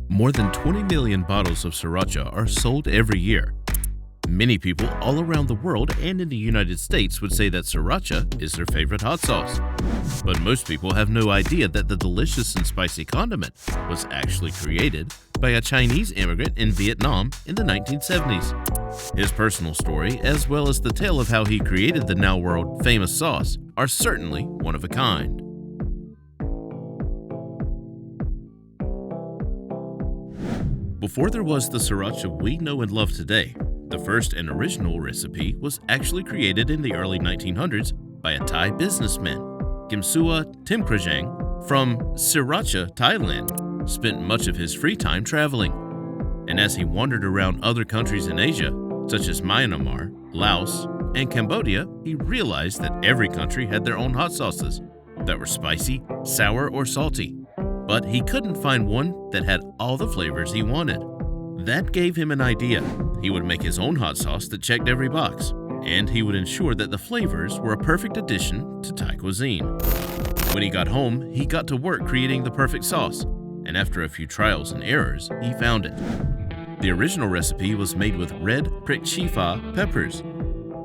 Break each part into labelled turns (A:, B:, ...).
A: More than 20 million bottles of Sriracha are sold every year. Many people all around the world and in the United States would say that Sriracha is their favorite hot sauce. But most people have no idea that the delicious and spicy condiment was actually created by a Chinese immigrant in Vietnam in the 1970s. His personal story, as well as the tale of how he created the now world famous sauce, are certainly one of a kind. Before there was the Sriracha we know and love today, the first and original recipe was actually created in the early 1900s by a Thai businessman. Kimsua Timkrajang from Sriracha, Thailand, spent much of his free time traveling. And as he wandered around other countries in Asia, such as Myanmar, Laos, and Cambodia, he realized that every country had their own hot sauces that were spicy, sour, or salty. But he couldn't find one that had all the flavors he wanted. That gave him an idea. He would make his own hot sauce that checked every box, and he would ensure that the flavors were a perfect addition to Thai cuisine. When he got home, he got to work creating the perfect sauce, and after a few trials and errors, he found it. The original recipe was made with red prick chifa peppers,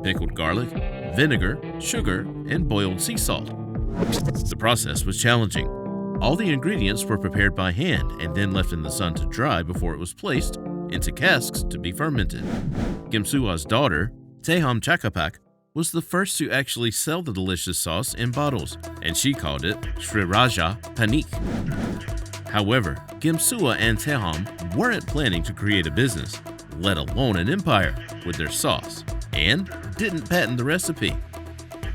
A: pickled garlic, vinegar, sugar, and boiled sea salt. The process was challenging. All the ingredients were prepared by hand and then left in the sun to dry before it was placed into casks to be fermented. Kimsua's daughter, Teham Chakapak, was the first to actually sell the delicious sauce in bottles, and she called it Sriracha Panik. However, Kimsua and Teham weren't planning to create a business, let alone an empire, with their sauce, and didn't patent the recipe.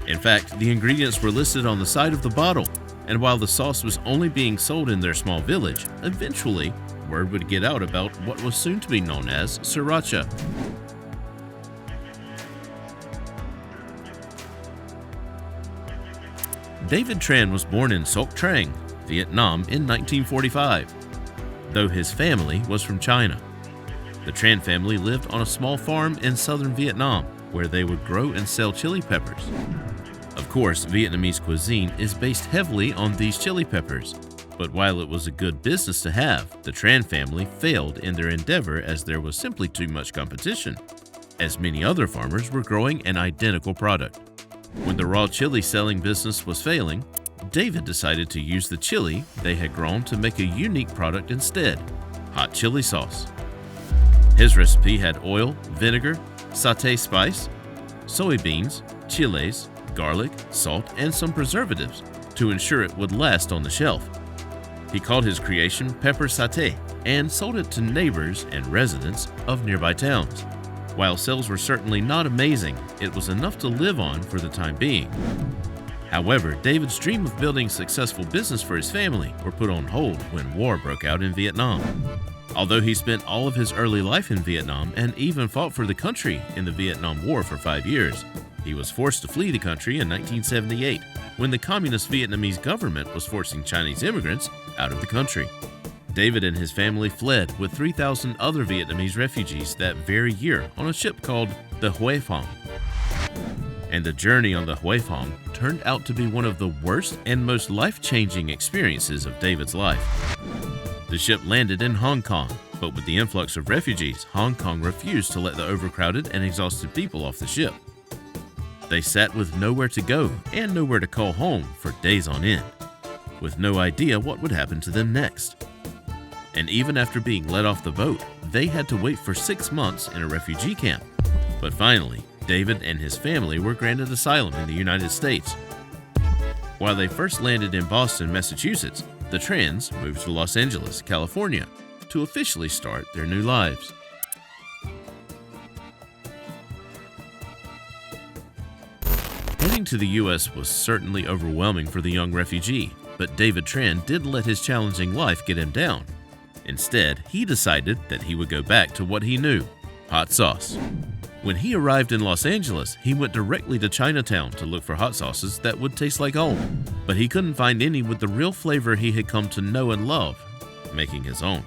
A: In fact, the ingredients were listed on the side of the bottle, and while the sauce was only being sold in their small village, eventually, word would get out about what was soon to be known as Sriracha. David Tran was born in Soc Trang, Vietnam in 1945, though his family was from China. The Tran family lived on a small farm in southern Vietnam where they would grow and sell chili peppers. Of course, Vietnamese cuisine is based heavily on these chili peppers, but while it was a good business to have, the Tran family failed in their endeavor as there was simply too much competition, as many other farmers were growing an identical product. When the raw chili selling business was failing, David decided to use the chili they had grown to make a unique product instead, hot chili sauce. His recipe had oil, vinegar, sauté spice, soybeans, chiles, garlic, salt, and some preservatives to ensure it would last on the shelf. He called his creation pepper sauté and sold it to neighbors and residents of nearby towns. While sales were certainly not amazing, it was enough to live on for the time being. However, David's dream of building a successful business for his family were put on hold when war broke out in Vietnam. Although he spent all of his early life in Vietnam and even fought for the country in the Vietnam War for 5 years, he was forced to flee the country in 1978 when the communist Vietnamese government was forcing Chinese immigrants out of the country. David and his family fled with 3,000 other Vietnamese refugees that very year on a ship called the Hue Phong. And the journey on the Hue Phong turned out to be one of the worst and most life-changing experiences of David's life. The ship landed in Hong Kong, but with the influx of refugees, Hong Kong refused to let the overcrowded and exhausted people off the ship. They sat with nowhere to go and nowhere to call home for days on end, with no idea what would happen to them next. And even after being let off the boat, they had to wait for 6 months in a refugee camp. But finally, David and his family were granted asylum in the United States. While they first landed in Boston, Massachusetts, the Trans moved to Los Angeles, California, to officially start their new lives. Heading to the U.S. was certainly overwhelming for the young refugee, but David Tran didn't let his challenging life get him down. Instead, he decided that he would go back to what he knew, hot sauce. When he arrived in Los Angeles, he went directly to Chinatown to look for hot sauces that would taste like home, but he couldn't find any with the real flavor he had come to know and love, making his own.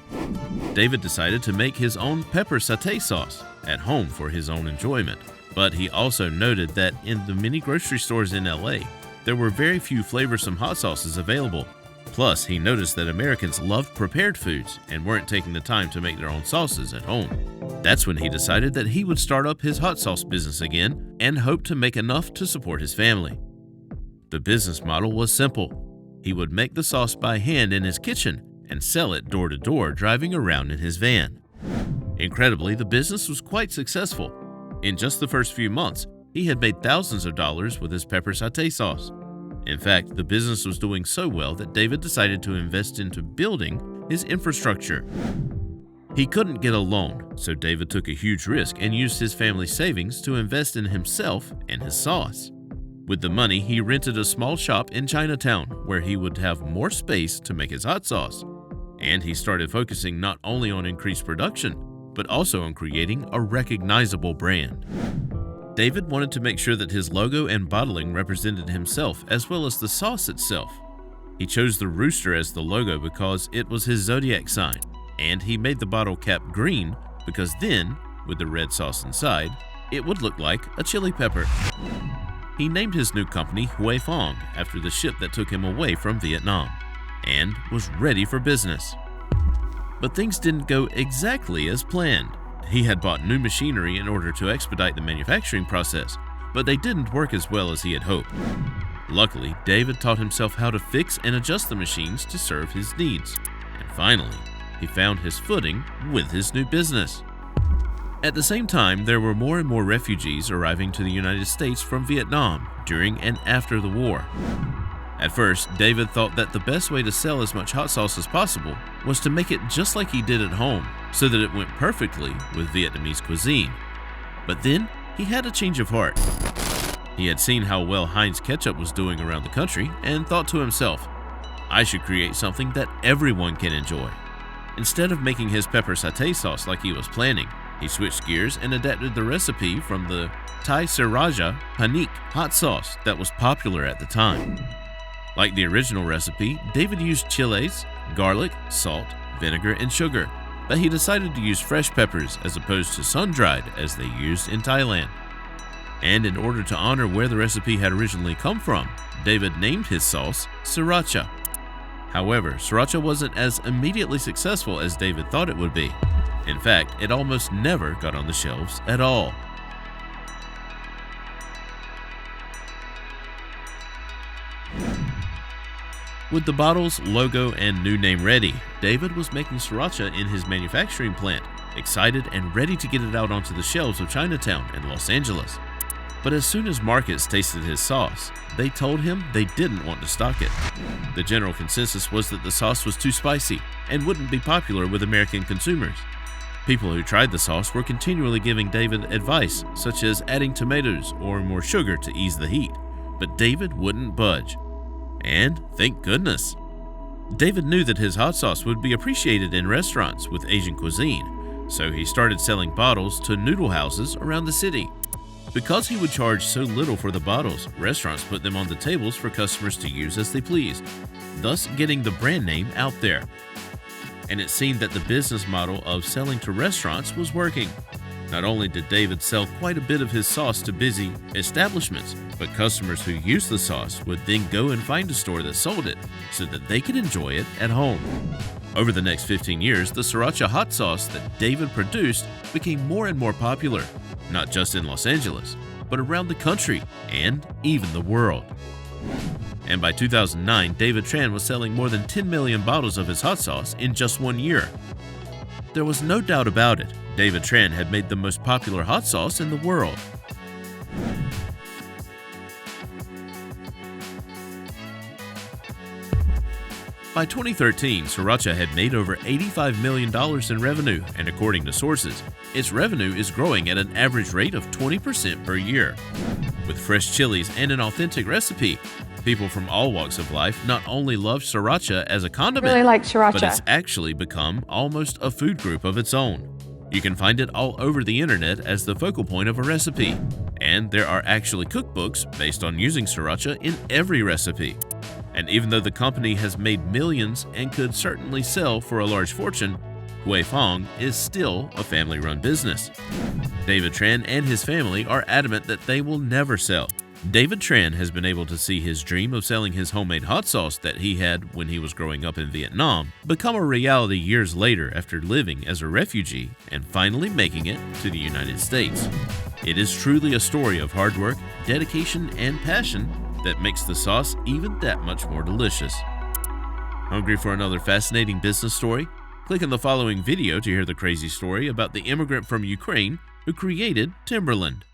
A: David decided to make his own pepper sauté sauce at home for his own enjoyment. But he also noted that in the many grocery stores in LA, there were very few flavorsome hot sauces available, Plus, he noticed that Americans loved prepared foods and weren't taking the time to make their own sauces at home. That's when he decided that he would start up his hot sauce business again and hoped to make enough to support his family. The business model was simple. He would make the sauce by hand in his kitchen and sell it door to door driving around in his van. Incredibly, the business was quite successful. In just the first few months, he had made thousands of dollars with his pepper satay sauce. In fact, the business was doing so well that David decided to invest into building his infrastructure. He couldn't get a loan, so David took a huge risk and used his family's savings to invest in himself and his sauce. With the money, he rented a small shop in Chinatown where he would have more space to make his hot sauce. And he started focusing not only on increased production, but also on creating a recognizable brand. David wanted to make sure that his logo and bottling represented himself as well as the sauce itself. He chose the rooster as the logo because it was his zodiac sign, and he made the bottle cap green because then, with the red sauce inside, it would look like a chili pepper. He named his new company Huy Fong after the ship that took him away from Vietnam, and was ready for business. But things didn't go exactly as planned. He had bought new machinery in order to expedite the manufacturing process, but they didn't work as well as he had hoped. Luckily, David taught himself how to fix and adjust the machines to serve his needs. And finally, he found his footing with his new business. At the same time, there were more and more refugees arriving to the United States from Vietnam during and after the war. At first, David thought that the best way to sell as much hot sauce as possible was to make it just like he did at home, so that it went perfectly with Vietnamese cuisine. But then, he had a change of heart. He had seen how well Heinz ketchup was doing around the country and thought to himself, I should create something that everyone can enjoy. Instead of making his pepper satay sauce like he was planning, he switched gears and adapted the recipe from the Thai Sriracha panic hot sauce that was popular at the time. Like the original recipe, David used chilies, garlic, salt, vinegar, and sugar, but he decided to use fresh peppers as opposed to sun-dried as they used in Thailand. And in order to honor where the recipe had originally come from, David named his sauce Sriracha. However, Sriracha wasn't as immediately successful as David thought it would be. In fact, it almost never got on the shelves at all. With the bottles, logo, and new name ready, David was making Sriracha in his manufacturing plant, excited and ready to get it out onto the shelves of Chinatown and Los Angeles. But as soon as markets tasted his sauce, they told him they didn't want to stock it. The general consensus was that the sauce was too spicy and wouldn't be popular with American consumers. People who tried the sauce were continually giving David advice, such as adding tomatoes or more sugar to ease the heat, but David wouldn't budge. And thank goodness. David knew that his hot sauce would be appreciated in restaurants with Asian cuisine, so he started selling bottles to noodle houses around the city. Because he would charge so little for the bottles, restaurants put them on the tables for customers to use as they pleased, thus getting the brand name out there. And it seemed that the business model of selling to restaurants was working. Not only did David sell quite a bit of his sauce to busy establishments, but customers who used the sauce would then go and find a store that sold it so that they could enjoy it at home. Over the next 15 years, the Sriracha hot sauce that David produced became more and more popular, not just in Los Angeles, but around the country and even the world. And by 2009, David Tran was selling more than 10 million bottles of his hot sauce in just 1 year. There was no doubt about it, David Tran had made the most popular hot sauce in the world. By 2013, Sriracha had made over $85 million in revenue, and according to sources, its revenue is growing at an average rate of 20% per year. With fresh chilies and an authentic recipe, people from all walks of life not only love Sriracha as a condiment,
B: really like Sriracha,
A: but it's actually become almost a food group of its own. You can find it all over the internet as the focal point of a recipe, and there are actually cookbooks based on using Sriracha in every recipe. And even though the company has made millions and could certainly sell for a large fortune, Huy Fong is still a family-run business. David Tran and his family are adamant that they will never sell. David Tran has been able to see his dream of selling his homemade hot sauce that he had when he was growing up in Vietnam become a reality years later after living as a refugee and finally making it to the United States. It is truly a story of hard work, dedication, and passion that makes the sauce even that much more delicious. Hungry for another fascinating business story? Click on the following video to hear the crazy story about the immigrant from Ukraine who created Timberland.